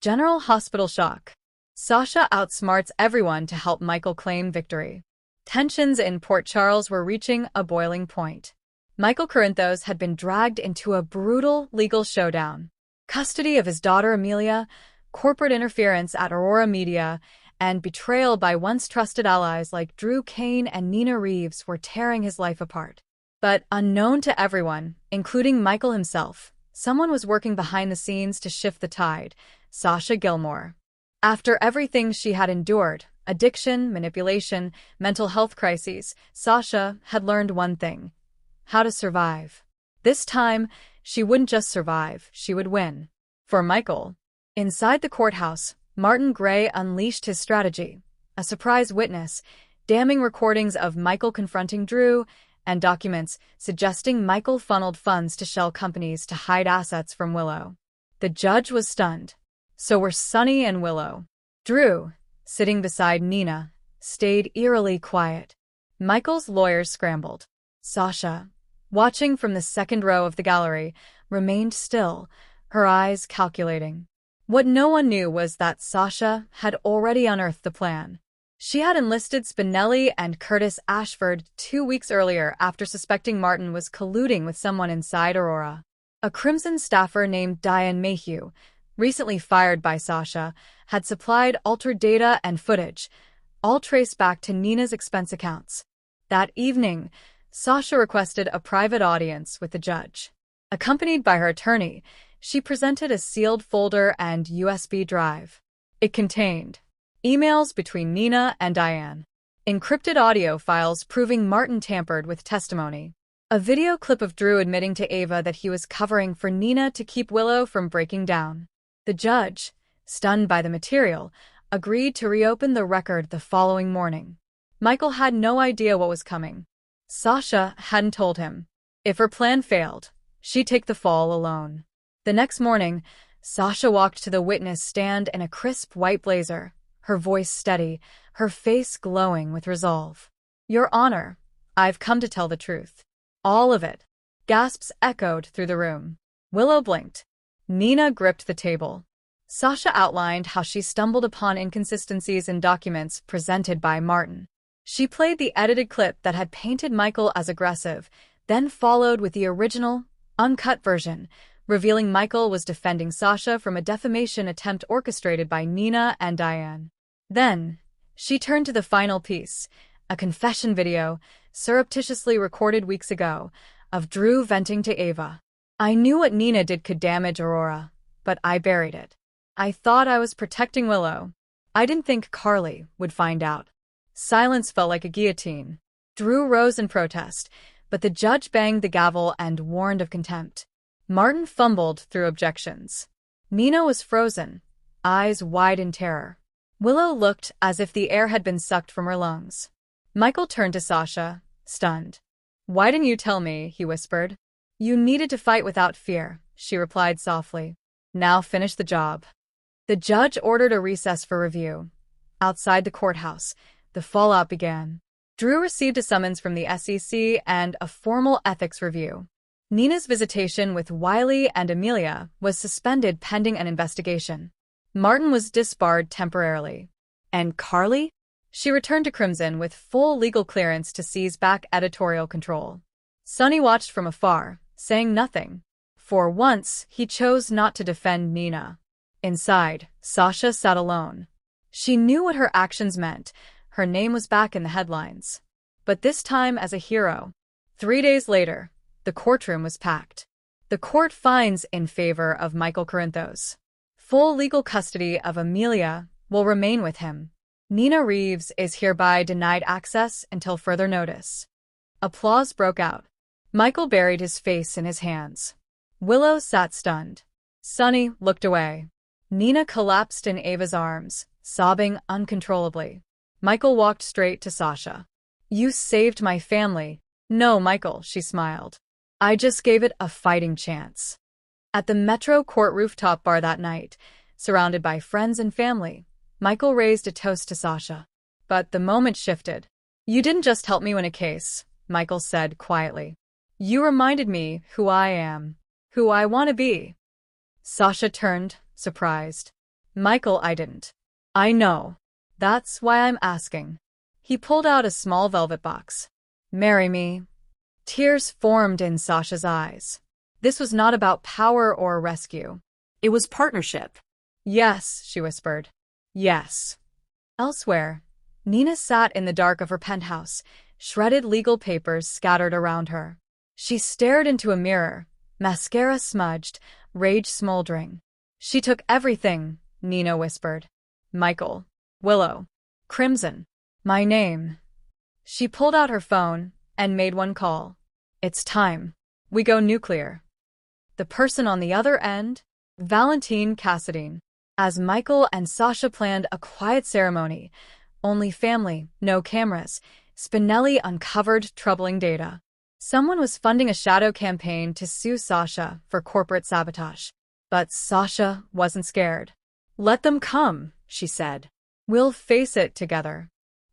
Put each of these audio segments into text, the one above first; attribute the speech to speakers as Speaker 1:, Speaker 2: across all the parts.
Speaker 1: General hospital shock. Sasha outsmarts everyone to help Michael claim victory. Tensions in Port Charles were reaching a boiling point. Michael Corinthos had been dragged into a brutal legal showdown. Custody of his daughter Amelia, corporate interference at Aurora Media, and betrayal by once trusted allies like Drew Kane and Nina Reeves were tearing his life apart. But unknown to everyone, including Michael himself, someone was working behind the scenes to shift the tide: Sasha Gilmore. After everything she had endured, addiction, manipulation, mental health crises, Sasha had learned one thing: how to survive. This time, she wouldn't just survive, she would win. For Michael. Inside the courthouse, Martin Gray unleashed his strategy. A surprise witness, damning recordings of Michael confronting Drew, and documents suggesting Michael funneled funds to shell companies to hide assets from Willow. The judge was stunned. So were Sonny and Willow. Drew, sitting beside Nina, stayed eerily quiet. Michael's lawyers scrambled. Sasha, watching from the second row of the gallery, remained still, her eyes calculating. What no one knew was that Sasha had already unearthed the plan. She had enlisted Spinelli and Curtis Ashford 2 weeks earlier after suspecting Martin was colluding with someone inside Aurora. A Crimson staffer named Diane Mayhew, recently fired by Sasha, had supplied altered data and footage, all traced back to Nina's expense accounts. That evening, Sasha requested a private audience with the judge. Accompanied by her attorney, she presented a sealed folder and USB drive. It contained emails between Nina and Diane, encrypted audio files proving Martin tampered with testimony, a video clip of Drew admitting to Ava that he was covering for Nina to keep Willow from breaking down. The judge, stunned by the material, agreed to reopen the record the following morning. Michael had no idea what was coming. Sasha hadn't told him. If her plan failed, she'd take the fall alone. The next morning, Sasha walked to the witness stand in a crisp white blazer, her voice steady, her face glowing with resolve. "Your Honor, I've come to tell the truth. All of it." Gasps echoed through the room. Willow blinked. Nina gripped the table. Sasha outlined how she stumbled upon inconsistencies in documents presented by Martin. She played the edited clip that had painted Michael as aggressive, then followed with the original, uncut version, revealing Michael was defending Sasha from a defamation attempt orchestrated by Nina and Diane. Then, she turned to the final piece, a confession video, surreptitiously recorded weeks ago, of Drew venting to Ava. "I knew what Nina did could damage Aurora, but I buried it. I thought I was protecting Willow. I didn't think Carly would find out." Silence felt like a guillotine. Drew rose in protest, but the judge banged the gavel and warned of contempt. Martin fumbled through objections. Nina was frozen, eyes wide in terror. Willow looked as if the air had been sucked from her lungs. Michael turned to Sasha, stunned. "Why didn't you tell me?" he whispered. "You needed to fight without fear," she replied softly. "Now finish the job." The judge ordered a recess for review. Outside the courthouse, the fallout began. Drew received a summons from the SEC and a formal ethics review. Nina's visitation with Wiley and Amelia was suspended pending an investigation. Martin was disbarred temporarily. And Carly? She returned to Crimson with full legal clearance to seize back editorial control. Sonny watched from afar, saying nothing. For once, he chose not to defend Nina. Inside, Sasha sat alone. She knew what her actions meant. Her name was back in the headlines. But this time as a hero. 3 days later, the courtroom was packed. The court finds in favor of Michael Corinthos. Full legal custody of Amelia will remain with him. Nina Reeves is hereby denied access until further notice. Applause broke out. Michael buried his face in his hands. Willow sat stunned. Sonny looked away. Nina collapsed in Ava's arms, sobbing uncontrollably. Michael walked straight to Sasha. "You saved my family." "No, Michael," she smiled. "I just gave it a fighting chance." At the Metro Court rooftop bar that night, surrounded by friends and family, Michael raised a toast to Sasha. But the moment shifted. "You didn't just help me win a case," Michael said quietly. "You reminded me who I am, who I want to be." Sasha turned, surprised. Michael, I didn't. I know. That's why I'm asking. He pulled out a small velvet box. Marry me. Tears formed in Sasha's eyes. This was not about power or rescue.
Speaker 2: It was partnership.
Speaker 1: Yes, she whispered. Yes. Elsewhere, Nina sat in the dark of her penthouse, shredded legal papers scattered around her. She stared into a mirror, mascara smudged, rage smoldering. She took everything, Nina whispered. Michael. Willow. Crimson. My name. She pulled out her phone and made one call. It's time. We go nuclear. The person on the other end? Valentine Cassadine. As Michael and Sasha planned a quiet ceremony, only family, no cameras, Spinelli uncovered troubling data. Someone was funding a shadow campaign to sue Sasha for corporate sabotage. But Sasha wasn't scared. Let them come, she said. We'll face it together.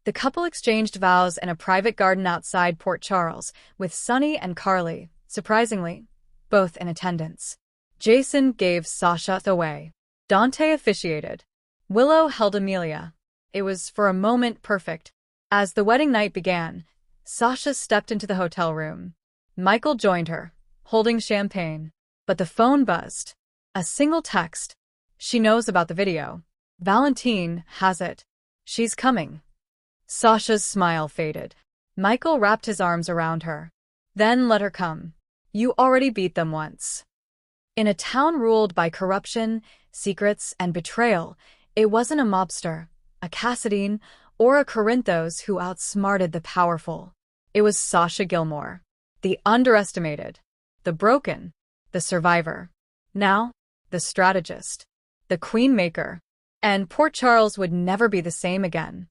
Speaker 1: The couple exchanged vows in a private garden outside Port Charles, with Sonny and Carly, surprisingly, both in attendance. Jason gave Sasha away. Dante officiated. Willow held Amelia. It was for a moment perfect. As the wedding night began, Sasha stepped into the hotel room. Michael joined her, holding champagne. But the phone buzzed. A single text. She knows about the video. Valentine has it. She's coming. Sasha's smile faded. Michael wrapped his arms around her. Then let her come. You already beat them once. In a town ruled by corruption, secrets, and betrayal, it wasn't a mobster, a Cassadine, or a Corinthos who outsmarted the powerful. It was Sasha Gilmore. The underestimated. The broken. The survivor. Now, the strategist. The queen maker. And Port Charles would never be the same again.